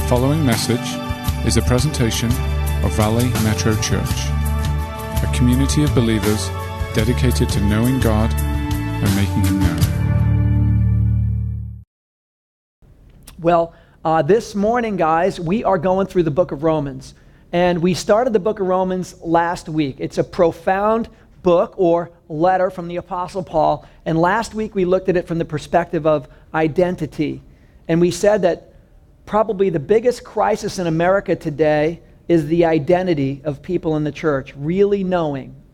following message is a presentation of Valley Metro Church, a community of believers dedicated to knowing God and making Him known. Well, this morning, guys, we are going through the book of Romans. And we started the book of Romans last week. It's a profound book or letter from the Apostle Paul. And last week we looked at it from the perspective of identity. And we said that probably the biggest crisis in America today is the identity of people in the church,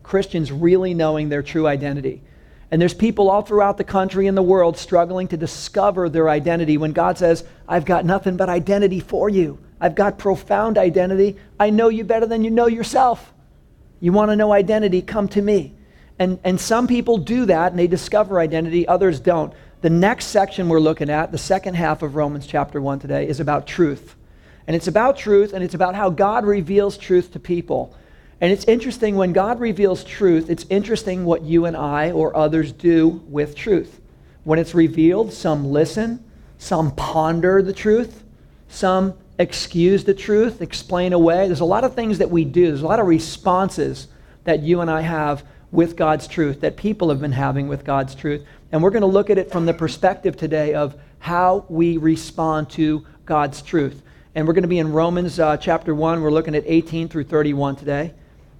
Christians really knowing their true identity. And there's people all throughout the country and the world struggling to discover their identity when God says, I've got nothing but identity for you. I've got profound identity. I know you better than you know yourself. You want to know identity, come to me. And some people do that and they discover identity, others don't. The next section we're looking at, the second half of Romans chapter 1 today, is about truth. And it's about truth, and it's about how God reveals truth to people. And it's interesting, when God reveals truth, it's interesting what you and I or others do with truth. When it's revealed, some listen, some ponder the truth, some excuse the truth, explain away. There's a lot of things that we do. There's a lot of responses that you and I have with God's truth, that people have been having with God's truth. And we're going to look at it from the perspective today of how we respond to God's truth. And we're going to be in Romans chapter 1. We're looking at 18 through 31 today.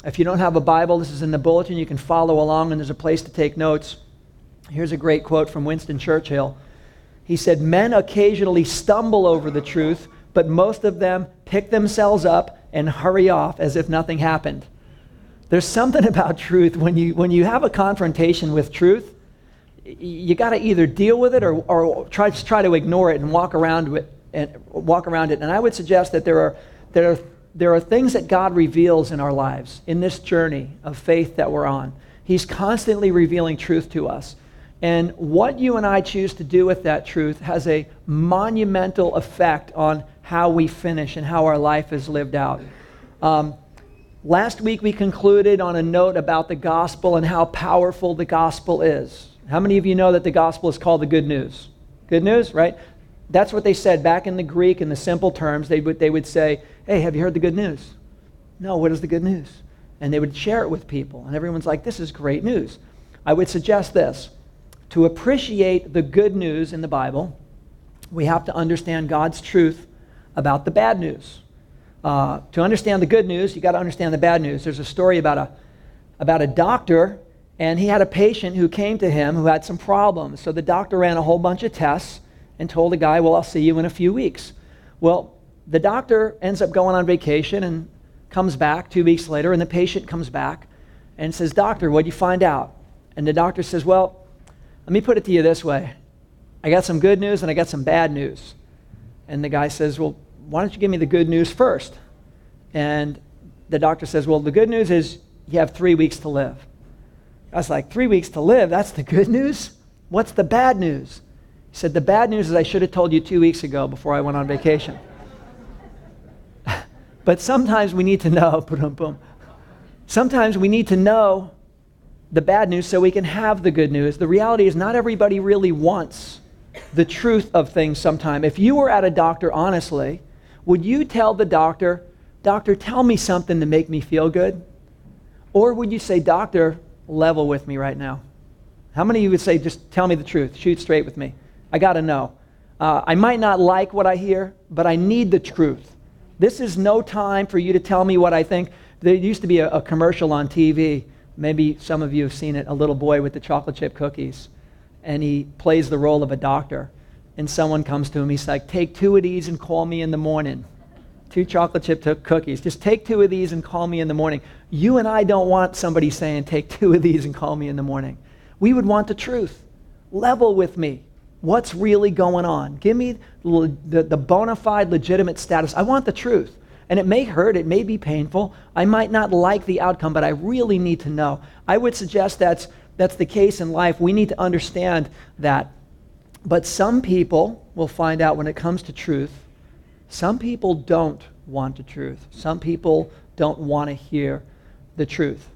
If you don't have a Bible, this is in the bulletin. You can follow along, and there's a place to take notes. Here's a great quote from Winston Churchill. He said, "Men occasionally stumble over the truth, but most of them pick themselves up and hurry off as if nothing happened." There's something about truth. When you have a confrontation with truth, you got to either deal with it or try to ignore it and walk around it. And I would suggest that there are things that God reveals in our lives, in this journey of faith that we're on. He's constantly revealing truth to us. And what you and I choose to do with that truth has a monumental effect on how we finish and how our life is lived out. Last week we concluded on a note about the gospel and how powerful the gospel is. How many of you know that the gospel is called the good news? Good news, right? That's what they said back in the Greek, in the simple terms. They would say, hey, have you heard the good news? No, what is the good news? And they would share it with people. And everyone's like, this is great news. I would suggest this. To appreciate the good news in the Bible, we have to understand God's truth about the bad news. To understand the good news, you got to understand the bad news. There's a story about a doctor, and he had a patient who came to him who had some problems. So the doctor ran a whole bunch of tests and told the guy, well, I'll see you in a few weeks. Well, the doctor ends up going on vacation and comes back 2 weeks later, and the patient comes back and says, "Doctor, what'd you find out?" And the doctor says, well, let me put it to you this way. I got some good news and I got some bad news. And the guy says, well, why don't you give me the good news first? And the doctor says, well, the good news is you have 3 weeks to live. I was like, 3 weeks to live? That's the good news? What's the bad news? He said, the bad news is I should have told you 2 weeks ago before I went on vacation. But sometimes we need to know, sometimes we need to know the bad news so we can have the good news. The reality is not everybody really wants the truth of things sometime. If you were at a doctor, honestly, would you tell the doctor, "Doctor, tell me something to make me feel good"? Or would you say, "Doctor, level with me right now"? How many of you would say, just tell me the truth, shoot straight with me? I got to know. I might not like what I hear, but I need the truth. This is no time for you to tell me what I think. There used to be a commercial on TV. Maybe some of you have seen it, a little boy with the chocolate chip cookies. And he plays the role of a doctor. And someone comes to him, he's like, "Take 2 of these and call me in the morning." 2 chocolate chip cookies. Just take 2 of these and call me in the morning. You and I don't want somebody saying, "Take 2 of these and call me in the morning." We would want the truth. Level with me. What's really going on? Give me the bona fide, legitimate status. I want the truth. And it may hurt, it may be painful. I might not like the outcome, but I really need to know. I would suggest that's the case in life. We need to understand that. But some people will find out when it comes to truth, some people don't want the truth. Some people don't want to hear the truth.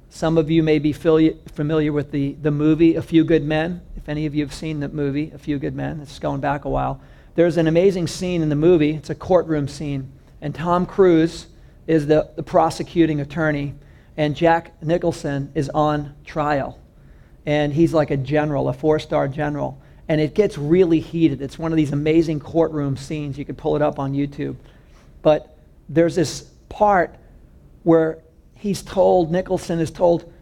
Some of you may be familiar with the movie A Few Good Men. If any of you have seen the movie A Few Good Men, it's going back a while. There's an amazing scene in the movie. It's a courtroom scene. And Tom Cruise is the prosecuting attorney. And Jack Nicholson is on trial. And he's like a general, a 4-star general. And it gets really heated. It's one of these amazing courtroom scenes. You could pull it up on YouTube. But there's this part where Nicholson is told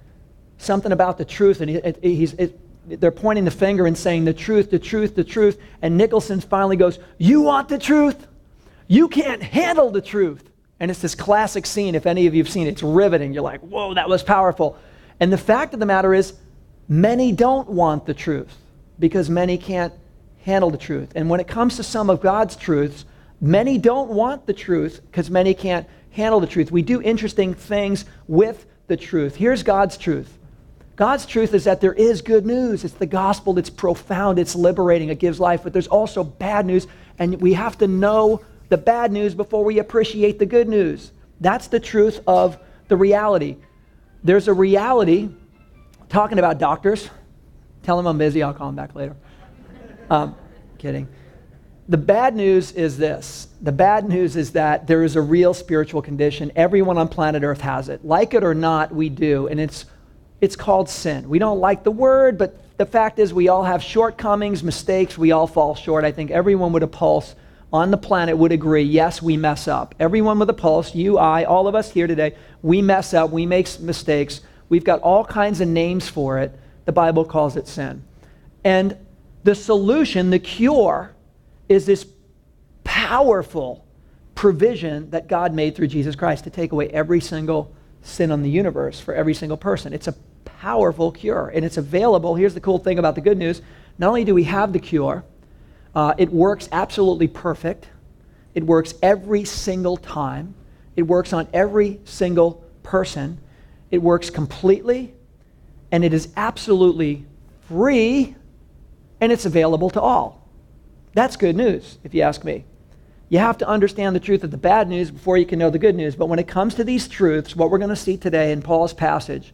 something about the truth. And they're pointing the finger and saying, the truth, the truth, the truth. And Nicholson finally goes, you want the truth? You can't handle the truth. And it's this classic scene. If any of you have seen it, it's riveting. You're like, whoa, that was powerful. And the fact of the matter is, many don't want the truth because many can't handle the truth. And when it comes to some of God's truths, many don't want the truth because many can't handle the truth. We do interesting things with the truth. Here's God's truth. God's truth is that there is good news. It's the gospel. It's profound. It's liberating. It gives life. But there's also bad news, and we have to know the bad news before we appreciate the good news. That's the truth of the reality. There's a reality, talking about doctors. Tell them I'm busy. I'll call them back later. Kidding. The bad news is this. The bad news is that there is a real spiritual condition. Everyone on planet Earth has it. Like it or not, we do. And it's called sin. We don't like the word, but the fact is we all have shortcomings, mistakes. We all fall short. I think everyone with a pulse on the planet would agree, yes, we mess up. Everyone with a pulse, you, I, all of us here today, we mess up. We make mistakes. We've got all kinds of names for it. The Bible calls it sin. And the solution, the cure, is this powerful provision that God made through Jesus Christ to take away every single sin on the universe for every single person. It's a powerful cure, and it's available. Here's the cool thing about the good news. Not only do we have the cure, it works absolutely perfect. It works every single time. It works on every single person. It works completely, and it is absolutely free, and it's available to all. That's good news, if you ask me. You have to understand the truth of the bad news before you can know the good news. But when it comes to these truths, what we're going to see today in Paul's passage,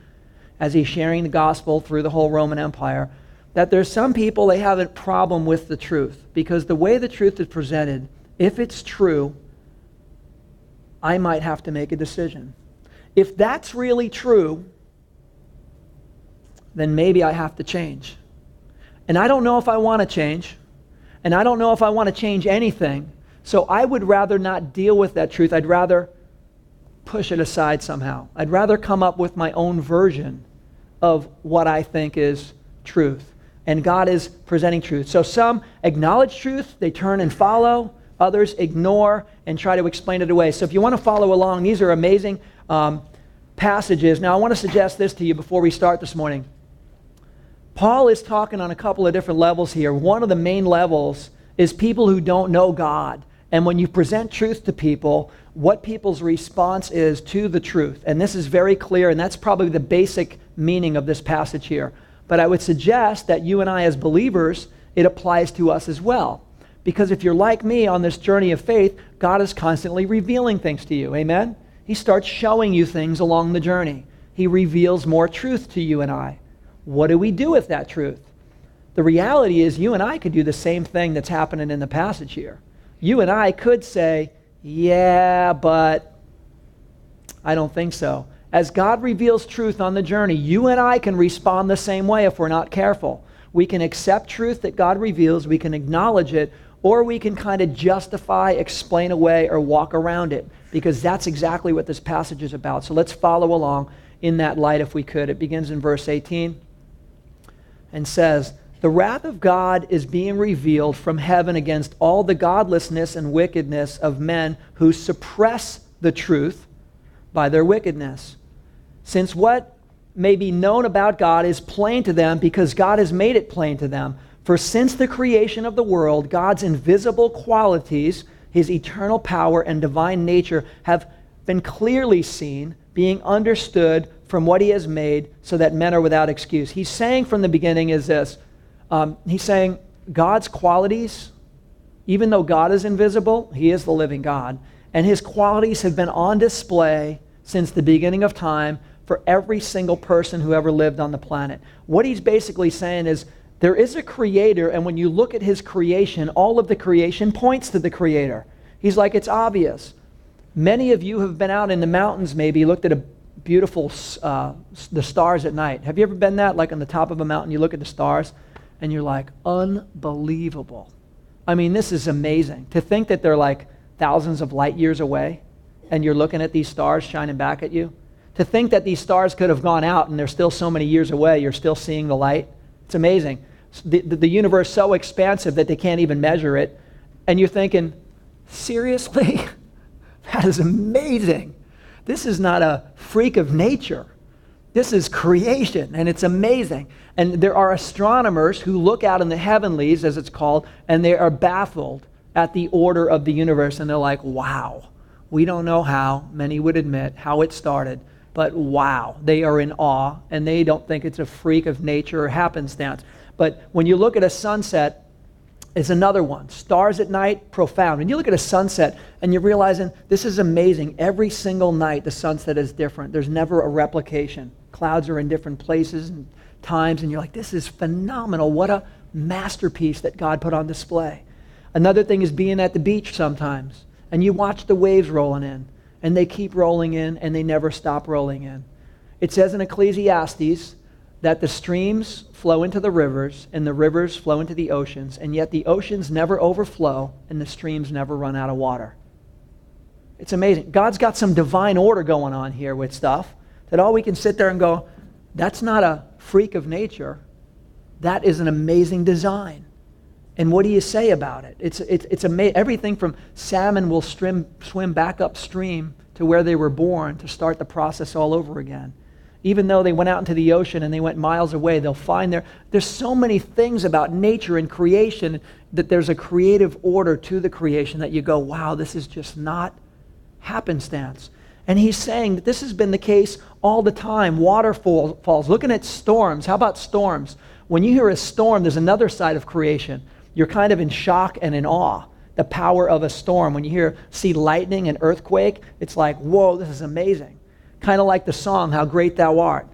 as he's sharing the gospel through the whole Roman Empire, that there's some people, they have a problem with the truth. Because the way the truth is presented, if it's true, I might have to make a decision. If that's really true, then maybe I have to change. And I don't know if I want to change. And I don't know if I want to change anything. So I would rather not deal with that truth. I'd rather push it aside somehow. I'd rather come up with my own version of what I think is truth. And God is presenting truth. So some acknowledge truth, they turn and follow. Others ignore and try to explain it away. So if you want to follow along, these are amazing passages. Now I want to suggest this to you before we start this morning. Paul is talking on a couple of different levels here. One of the main levels is people who don't know God. And when you present truth to people, what people's response is to the truth. And this is very clear, and that's probably the basic meaning of this passage here. But I would suggest that you and I as believers, it applies to us as well. Because if you're like me on this journey of faith, God is constantly revealing things to you. Amen? He starts showing you things along the journey. He reveals more truth to you and I. What do we do with that truth? The reality is you and I could do the same thing that's happening in the passage here. You and I could say, yeah, but I don't think so. As God reveals truth on the journey, you and I can respond the same way if we're not careful. We can accept truth that God reveals, we can acknowledge it, or we can kind of justify, explain away, or walk around it, because that's exactly what this passage is about. So let's follow along in that light if we could. It begins in verse 18 and says, "The wrath of God is being revealed from heaven against all the godlessness and wickedness of men who suppress the truth by their wickedness. Since what may be known about God is plain to them because God has made it plain to them. For since the creation of the world, God's invisible qualities, his eternal power and divine nature have been clearly seen, being understood from what he has made, so that men are without excuse." He's saying from the beginning is this. He's saying God's qualities, even though God is invisible, he is the living God, and his qualities have been on display since the beginning of time for every single person who ever lived on the planet. What he's basically saying is There is a creator, and when you look at his creation, all of the creation points to the creator. He's like, it's obvious. Many of you have been out in the mountains, maybe looked at a beautiful, the stars at night. Have you ever been that? Like on the top of a mountain, you look at the stars, and you're like, unbelievable. I mean, this is amazing. To think that they're like thousands of light years away, and you're looking at these stars shining back at you. To think that these stars could have gone out, and they're still so many years away, you're still seeing the light. It's amazing. The universe is so expansive that they can't even measure it. And you're thinking, seriously? That is amazing. This is not a freak of nature. This is creation, and it's amazing. And there are astronomers who look out in the heavenlies, as it's called, and they are baffled at the order of the universe. And they're like, wow, we don't know how, many would admit, how it started. But wow, they are in awe, and they don't think it's a freak of nature or happenstance. But when you look at a sunset, it's another one. Stars at night, profound. When you look at a sunset and you're realizing this is amazing. Every single night the sunset is different. There's never a replication. Clouds are in different places and times, and you're like, this is phenomenal. What a masterpiece that God put on display. Another thing is being at the beach sometimes, and you watch the waves rolling in, and they keep rolling in, and they never stop rolling in. It says in Ecclesiastes that the streams flow into the rivers, and the rivers flow into the oceans, and yet the oceans never overflow, and the streams never run out of water. It's amazing. God's got some divine order going on here with stuff that all we can sit there and go, that's not a freak of nature. That is an amazing design. And what do you say about it? It's amazing. Everything from salmon will swim back upstream to where they were born to start the process all over again. Even though they went out into the ocean and they went miles away, they'll find there's so many things about nature and creation that there's a creative order to the creation that you go, wow, this is just not happenstance. And he's saying that this has been the case all the time. Waterfalls, looking at storms. How about storms? When you hear a storm, there's another side of creation. You're kind of in shock and in awe. The power of a storm. When you see lightning and earthquake, it's like, whoa, this is amazing. Kind of like the song, How Great Thou Art.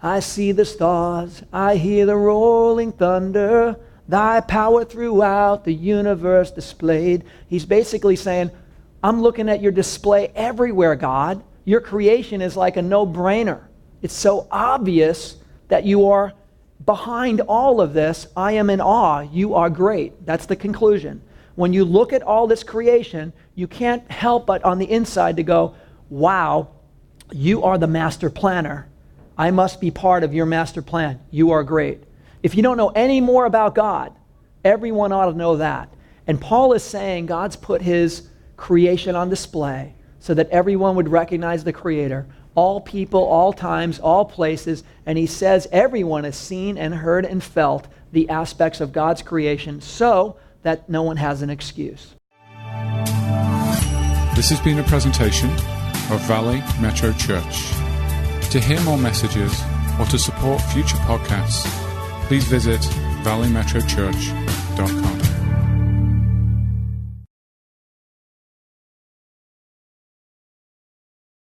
I see the stars, I hear the rolling thunder, thy power throughout the universe displayed. He's basically saying, I'm looking at your display everywhere, God. Your creation is like a no-brainer. It's so obvious that you are behind all of this. I am in awe. You are great. That's the conclusion. When you look at all this creation, you can't help but on the inside to go, wow, you are the master planner. I must be part of your master plan. You are great. If you don't know any more about God, everyone ought to know that. And Paul is saying God's put his creation on display so that everyone would recognize the Creator, all people, all times, all places. And he says everyone has seen and heard and felt the aspects of God's creation so that no one has an excuse. This has been a presentation of Valley Metro Church. To hear more messages or to support future podcasts, please visit valleymetrochurch.com.